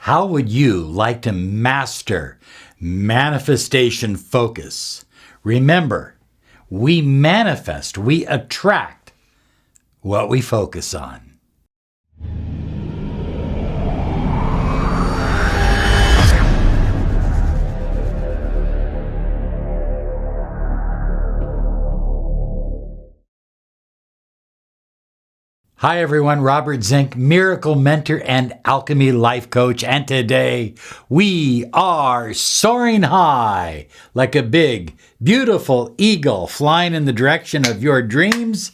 How would you like to master manifestation focus? Remember, we manifest, we attract what we focus on. Hi everyone, Robert Zink, Miracle Mentor and Alchemy Life Coach, and today we are soaring high like a big, beautiful eagle flying in the direction of your dreams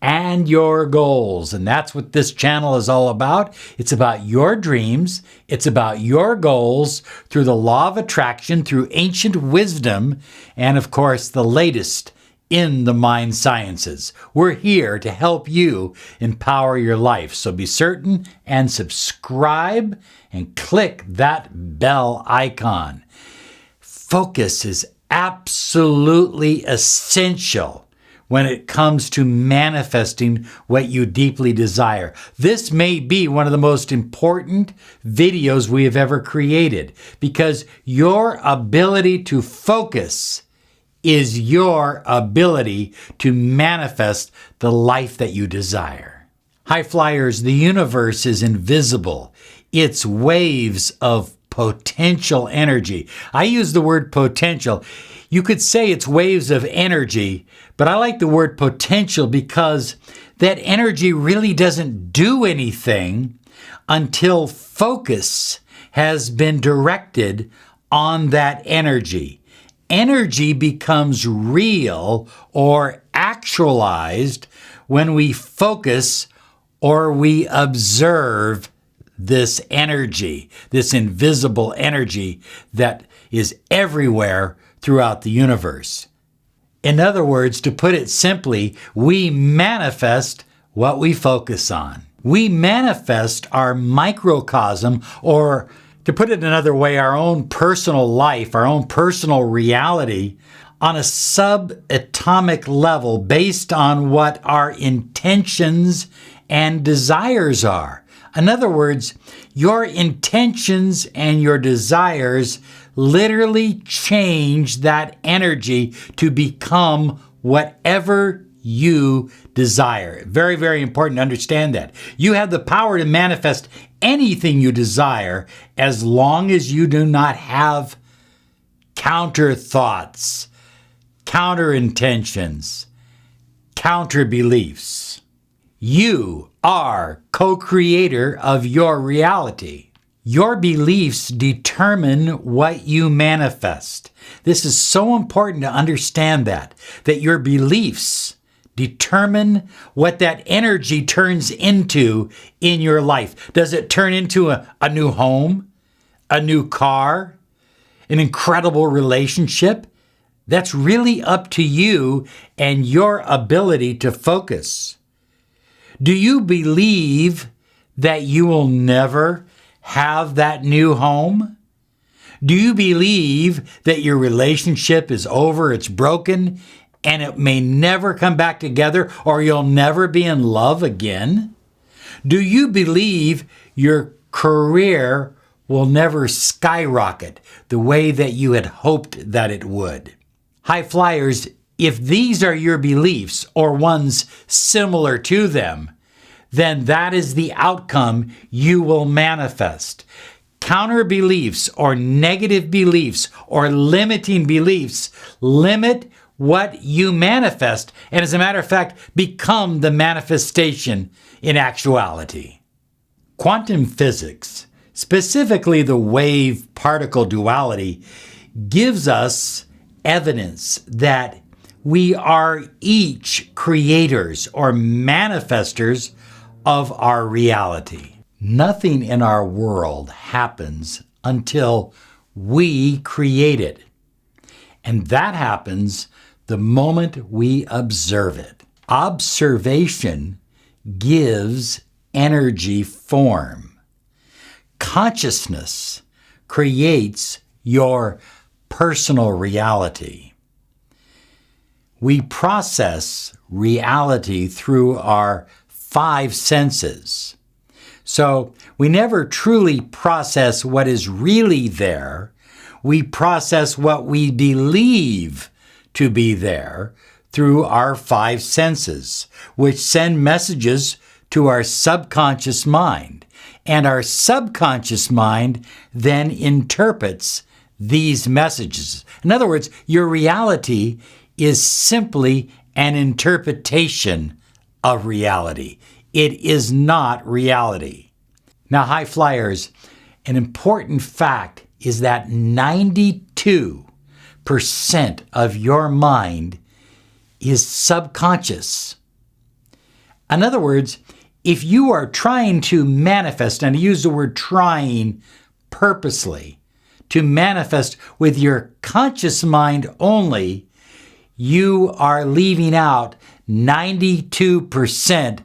and your goals. And that's what this channel is all about. It's about your dreams. It's about your goals through the law of attraction, through ancient wisdom, and of course, the latest in the mind sciences. We're here to help you empower your life. So be certain and subscribe and click that bell icon. Focus is absolutely essential when it comes to manifesting what you deeply desire. This may be one of the most important videos we have ever created because your ability to focus is your ability to manifest the life that you desire. High flyers, the universe is invisible. It's waves of potential energy. I use the word potential. You could say it's waves of energy, but I like the word potential because that energy really doesn't do anything until focus has been directed on that energy. Energy becomes real or actualized when we focus or we observe this energy, this invisible energy that is everywhere throughout the universe. In other words, to put it simply, we manifest what we focus on. We manifest our microcosm, or to put it another way, our own personal life, our own personal reality on a subatomic level based on what our intentions and desires are. In other words, your intentions and your desires literally change that energy to become whatever you desire. Very, very important to understand that. You have the power to manifest anything you desire as long as you do not have counter thoughts, counter intentions, counter beliefs. You are co-creator of your reality. Your beliefs determine what you manifest. This is so important to understand that your beliefs determine what that energy turns into in your life. Does it turn into a new home, a new car, an incredible relationship? That's really up to you and your ability to focus. Do you believe that you will never have that new home? Do you believe that your relationship is over, it's broken, and it may never come back together, or you'll never be in love again? Do you believe your career will never skyrocket the way that you had hoped that it would? High flyers, if these are your beliefs or ones similar to them, then that is the outcome you will manifest. Counter beliefs or negative beliefs or limiting beliefs limit what you manifest, and as a matter of fact, become the manifestation in actuality. Quantum physics, specifically the wave-particle duality, gives us evidence that we are each creators or manifestors of our reality. Nothing in our world happens until we create it. And that happens the moment we observe it. Observation gives energy form. Consciousness creates your personal reality. We process reality through our 5 senses. So we never truly process what is really there. We process what we believe to be there through our five senses, which send messages to our subconscious mind. And our subconscious mind then interprets these messages. In other words, your reality is simply an interpretation of reality. It is not reality. Now, high flyers, an important fact is that 92% of your mind is subconscious. In other words, if you are trying to manifest, and I use the word trying purposely, to manifest with your conscious mind only, you are leaving out 92%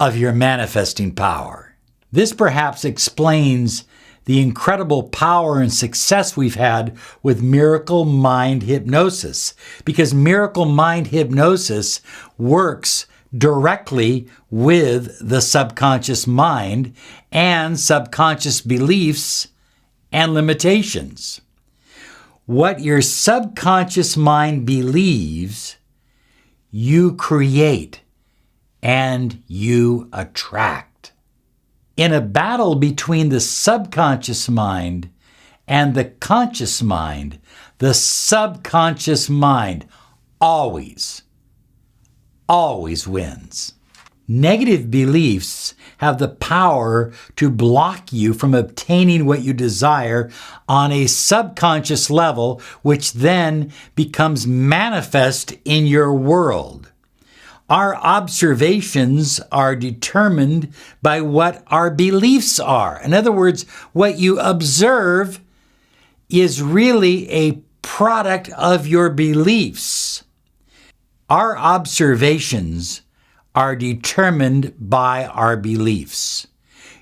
of your manifesting power. This perhaps explains the incredible power and success we've had with miracle mind hypnosis, because miracle mind hypnosis works directly with the subconscious mind and subconscious beliefs and limitations. What your subconscious mind believes, you create and you attract. In a battle between the subconscious mind and the conscious mind, the subconscious mind always wins. Negative beliefs have the power to block you from obtaining what you desire on a subconscious level, which then becomes manifest in your world. Our observations are determined by what our beliefs are. In other words, what you observe is really a product of your beliefs. Our observations are determined by our beliefs.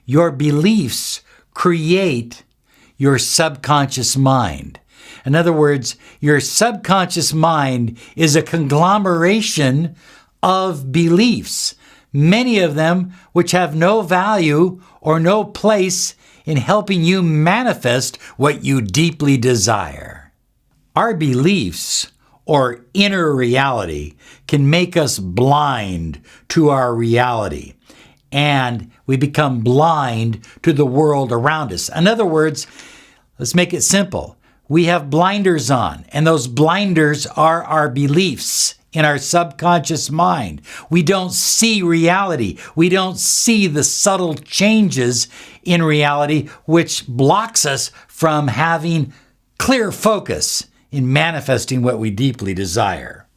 Your beliefs create your subconscious mind. In other words, your subconscious mind is a conglomeration of beliefs, many of them which have no value or no place in helping you manifest what you deeply desire. Our beliefs, or inner reality, can make us blind to our reality, and we become blind to the world around us. In other words, let's make it simple. We have blinders on, and those blinders are our beliefs in our subconscious mind. We don't see reality. We don't see the subtle changes in reality, which blocks us from having clear focus in manifesting what we deeply desire.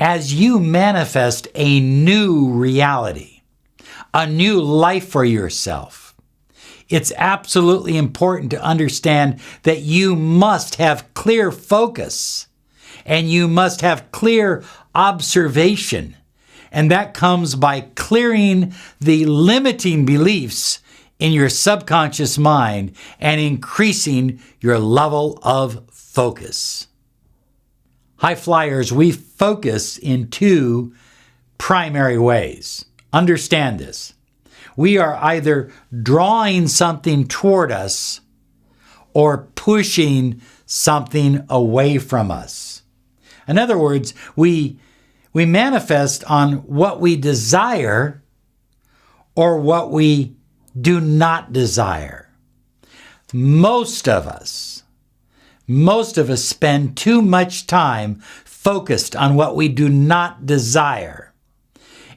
As you manifest a new reality, a new life for yourself, it's absolutely important to understand that you must have clear focus and you must have clear observation. And that comes by clearing the limiting beliefs in your subconscious mind and increasing your level of focus. High flyers, we focus in two primary ways. Understand this. We are either drawing something toward us or pushing something away from us. In other words, we manifest on what we desire or what we do not desire. Most of us spend too much time focused on what we do not desire.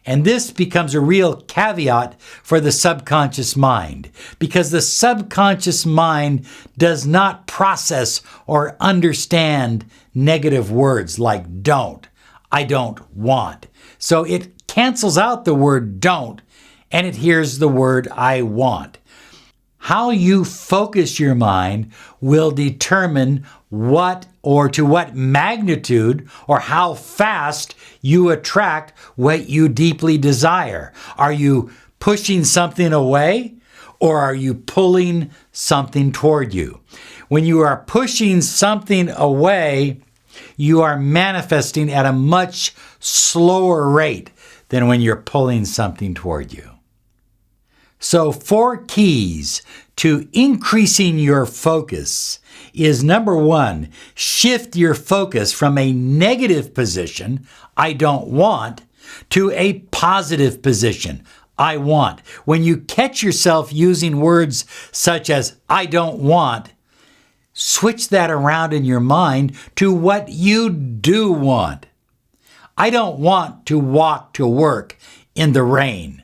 And this becomes a real caveat for the subconscious mind, because the subconscious mind does not process or understand negative words like don't, I don't want. So it cancels out the word don't and it hears the word I want. How you focus your mind will determine what or to what magnitude or how fast you attract what you deeply desire. Are you pushing something away or are you pulling something toward you? When you are pushing something away, you are manifesting at a much slower rate than when you're pulling something toward you. So 4 keys to increasing your focus is number 1, shift your focus from a negative position, I don't want, to a positive position, I want. When you catch yourself using words such as I don't want, switch that around in your mind to what you do want. I don't want to walk to work in the rain.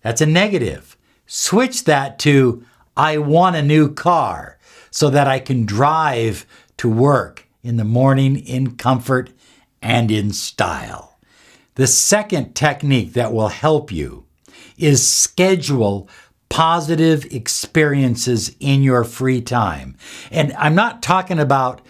That's a negative. Switch that to I want a new car so that I can drive to work in the morning in comfort and in style. The second technique that will help you is schedule positive experiences in your free time. And I'm not talking about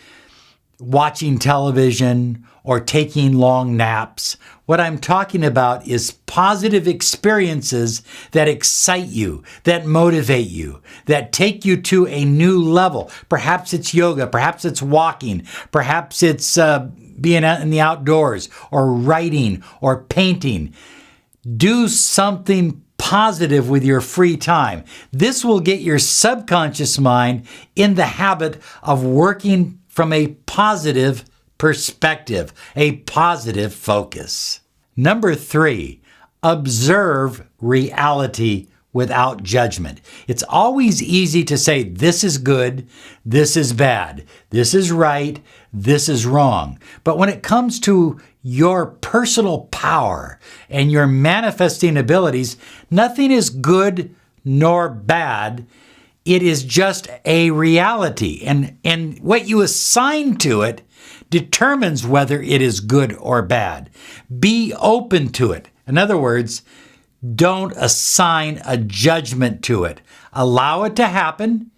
watching television or taking long naps. What I'm talking about is positive experiences that excite you, that motivate you, that take you to a new level. Perhaps it's yoga, perhaps it's walking, perhaps it's being out in the outdoors or writing or painting. Do something positive with your free time. This will get your subconscious mind in the habit of working from a positive perspective, a positive focus. Number 3, observe reality without judgment. It's always easy to say, this is good, this is bad, this is right, this is wrong. But when it comes to your personal power and your manifesting abilities, nothing is good nor bad. It is just a reality. And what you assign to it determines whether it is good or bad. Be open to it. In other words, don't assign a judgment to it. Allow it to happen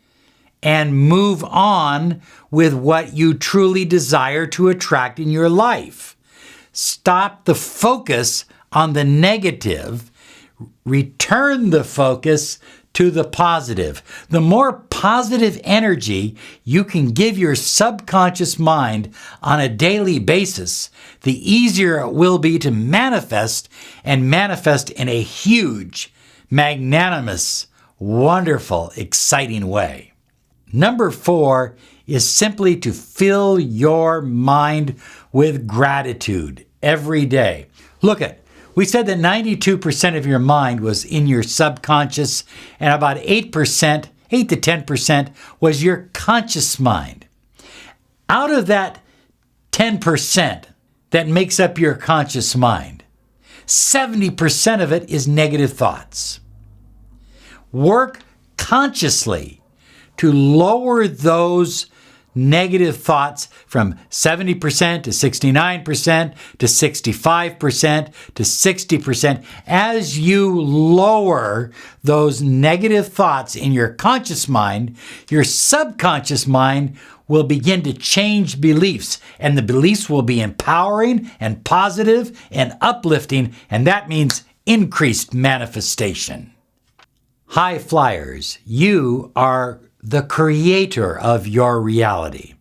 and move on with what you truly desire to attract in your life. Stop the focus on the negative. Return the focus to the positive. The more positive energy you can give your subconscious mind on a daily basis, the easier it will be to manifest and manifest in a huge, magnanimous, wonderful, exciting way. Number 4 is simply to fill your mind with gratitude every day. We said that 92% of your mind was in your subconscious and about 8 to 10% was your conscious mind. Out of that 10% that makes up your conscious mind, 70% of it is negative thoughts. Work consciously to lower those negative thoughts from 70% to 69% to 65% to 60%. As you lower those negative thoughts in your conscious mind, your subconscious mind will begin to change beliefs, and the beliefs will be empowering and positive and uplifting, and that means increased manifestation. High flyers, you are the creator of your reality.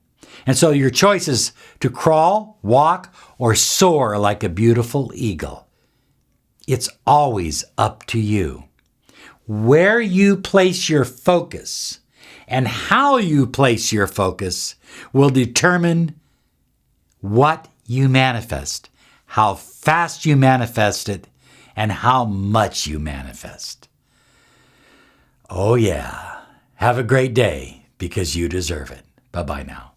And so your choice is to crawl, walk, or soar like a beautiful eagle. It's always up to you. Where you place your focus and how you place your focus will determine what you manifest, how fast you manifest it, and how much you manifest. Oh yeah. Have a great day because you deserve it. Bye-bye now.